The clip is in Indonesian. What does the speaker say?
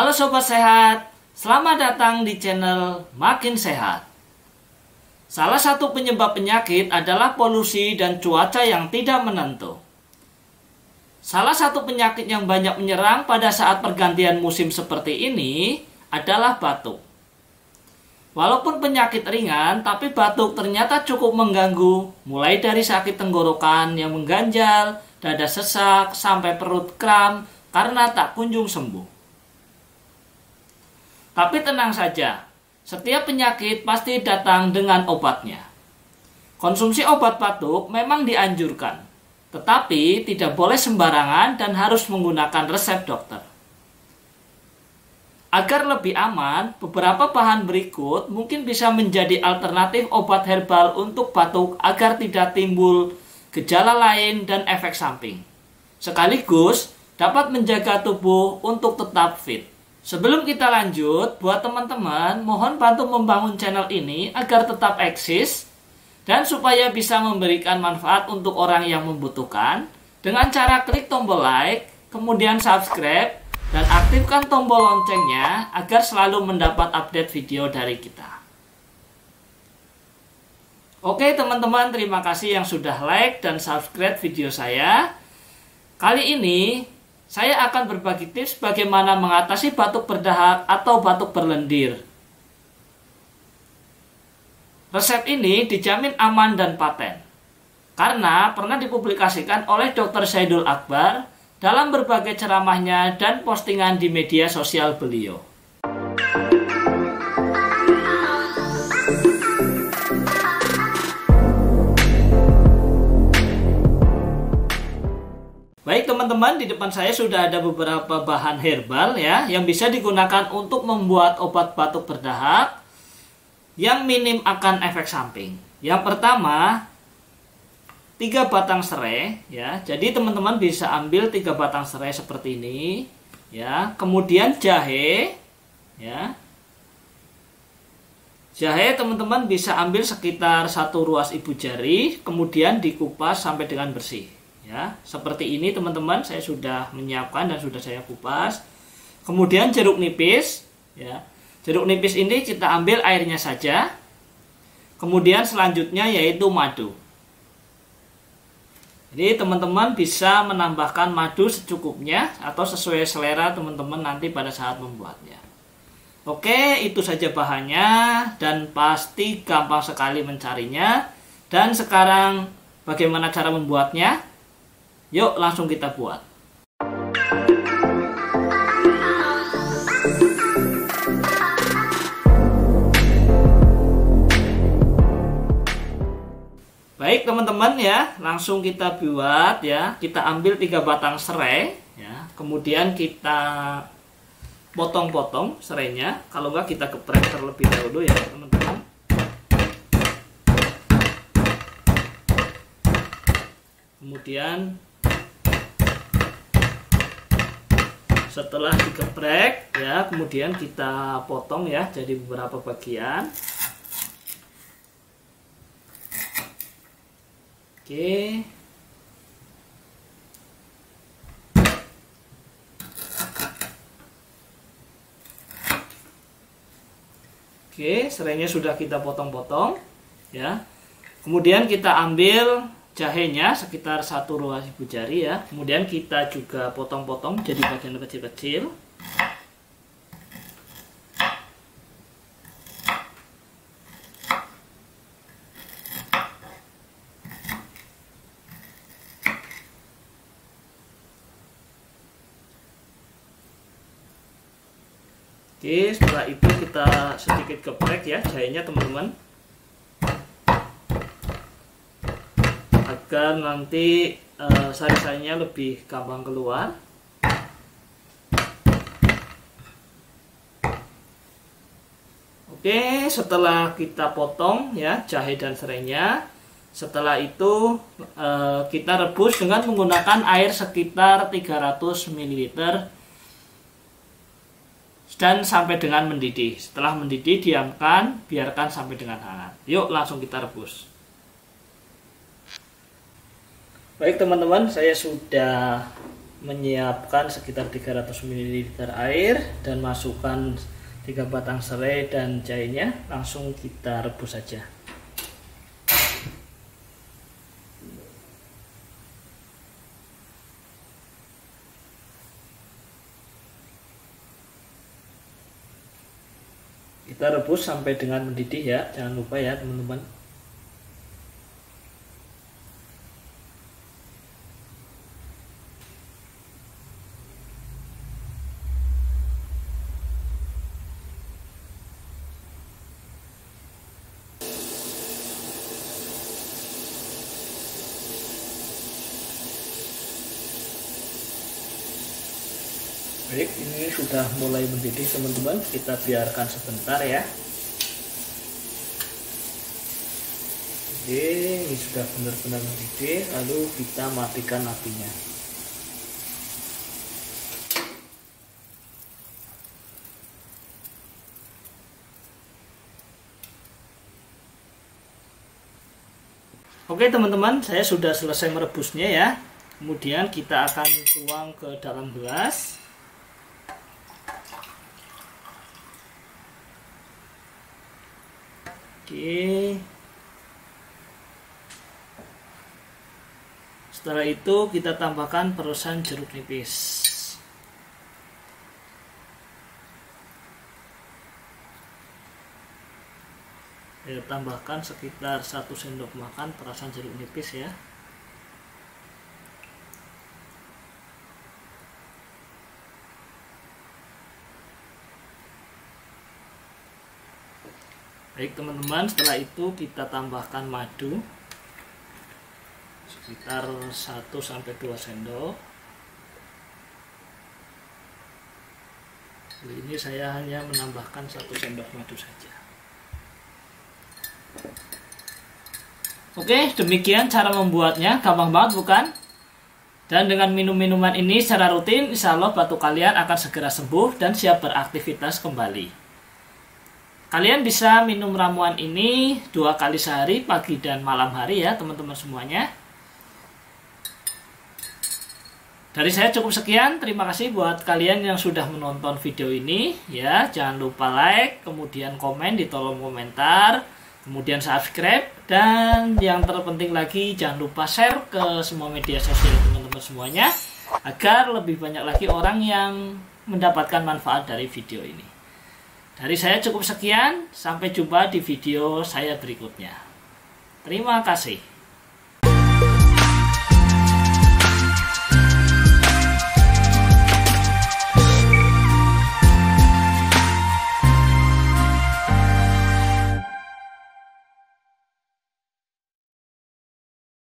Halo Sobat Sehat, selamat datang di channel Makin Sehat. Salah satu penyebab penyakit adalah polusi dan cuaca yang tidak menentu. Salah satu penyakit yang banyak menyerang pada saat pergantian musim seperti ini adalah batuk. Walaupun penyakit ringan, tapi batuk ternyata cukup mengganggu, mulai dari sakit tenggorokan yang mengganjal, dada sesak, sampai perut kram karena tak kunjung sembuh. Tapi tenang saja, setiap penyakit pasti datang dengan obatnya. Konsumsi obat batuk memang dianjurkan, tetapi tidak boleh sembarangan dan harus menggunakan resep dokter. Agar lebih aman, beberapa bahan berikut mungkin bisa menjadi alternatif obat herbal untuk batuk agar tidak timbul gejala lain dan efek samping. Sekaligus dapat menjaga tubuh untuk tetap fit. Sebelum kita lanjut, buat teman-teman, mohon bantu membangun channel ini agar tetap eksis dan supaya bisa memberikan manfaat untuk orang yang membutuhkan dengan cara klik tombol like, kemudian subscribe, dan aktifkan tombol loncengnya agar selalu mendapat update video dari kita. Oke teman-teman, terima kasih yang sudah like dan subscribe video saya. Kali ini saya akan berbagi tips bagaimana mengatasi batuk berdahak atau batuk berlendir. Resep ini dijamin aman dan paten, karena pernah dipublikasikan oleh Dr. Zaidul Akbar dalam berbagai ceramahnya dan postingan di media sosial beliau. Baik teman-teman, di depan saya sudah ada beberapa bahan herbal ya yang bisa digunakan untuk membuat obat batuk berdahak yang minim akan efek samping. Yang pertama, 3 batang serai ya. Jadi teman-teman bisa ambil 3 batang serai seperti ini ya. Kemudian jahe ya. Jahe teman-teman bisa ambil sekitar 1 ruas ibu jari, kemudian dikupas sampai dengan bersih. Ya, seperti ini teman-teman, saya sudah menyiapkan dan sudah saya kupas. Kemudian jeruk nipis, ya. Jeruk nipis ini kita ambil airnya saja. Kemudian selanjutnya yaitu madu. Jadi teman-teman bisa menambahkan madu secukupnya atau sesuai selera teman-teman nanti pada saat membuatnya. Oke, itu saja bahannya dan pasti gampang sekali mencarinya. Dan sekarang bagaimana cara membuatnya? Yuk langsung kita buat. Baik teman-teman ya, langsung kita buat ya. Kita ambil 3 batang serai ya. Kemudian kita potong-potong serainya. Kalau enggak kita geprek terlebih dahulu ya teman-teman. Kemudian setelah digeprek ya, kemudian kita potong ya jadi beberapa bagian. Oke. Oke, serainya sudah kita potong-potong ya. Kemudian kita ambil jahenya sekitar 1 ruas ibu jari ya. Kemudian kita juga potong-potong jadi bagian kecil-kecil. Oke, setelah itu kita sedikit geprek ya jahenya teman-teman, agar nanti sari-sarinya lebih gampang keluar. Oke, setelah kita potong ya jahe dan serainya, setelah itu kita rebus dengan menggunakan air sekitar 300 ml dan sampai dengan mendidih. Setelah mendidih diamkan, biarkan sampai dengan hangat. Yuk langsung kita rebus. Baik teman-teman, saya sudah menyiapkan sekitar 300 ml air dan masukkan 3 batang serai dan jahenya, langsung kita rebus saja. Kita rebus sampai dengan mendidih ya, jangan lupa ya teman-teman. Baik, ini sudah mulai mendidih teman-teman, kita biarkan sebentar ya. Oke, ini sudah benar-benar mendidih, lalu kita matikan apinya. Oke teman-teman, saya sudah selesai merebusnya ya. Kemudian kita akan tuang ke dalam gelas. Oke. Setelah itu kita tambahkan peresan jeruk nipis. Saya tambahkan sekitar 1 sendok makan perasan jeruk nipis ya. Baik teman-teman, setelah itu kita tambahkan madu sekitar 1-2 sendok. Ini saya hanya menambahkan 1 sendok madu saja. Oke, demikian cara membuatnya, gampang banget bukan? Dan dengan minum minuman ini secara rutin, insya Allah batuk kalian akan segera sembuh dan siap beraktivitas kembali. Kalian bisa minum ramuan ini 2 kali sehari, pagi dan malam hari ya teman-teman semuanya. Dari saya cukup sekian, terima kasih buat kalian yang sudah menonton video ini ya. Jangan lupa like, kemudian komen di kolom komentar, kemudian subscribe, dan yang terpenting lagi jangan lupa share ke semua media sosial teman-teman semuanya agar lebih banyak lagi orang yang mendapatkan manfaat dari video ini. Dari saya cukup sekian, sampai jumpa di video saya berikutnya. Terima kasih.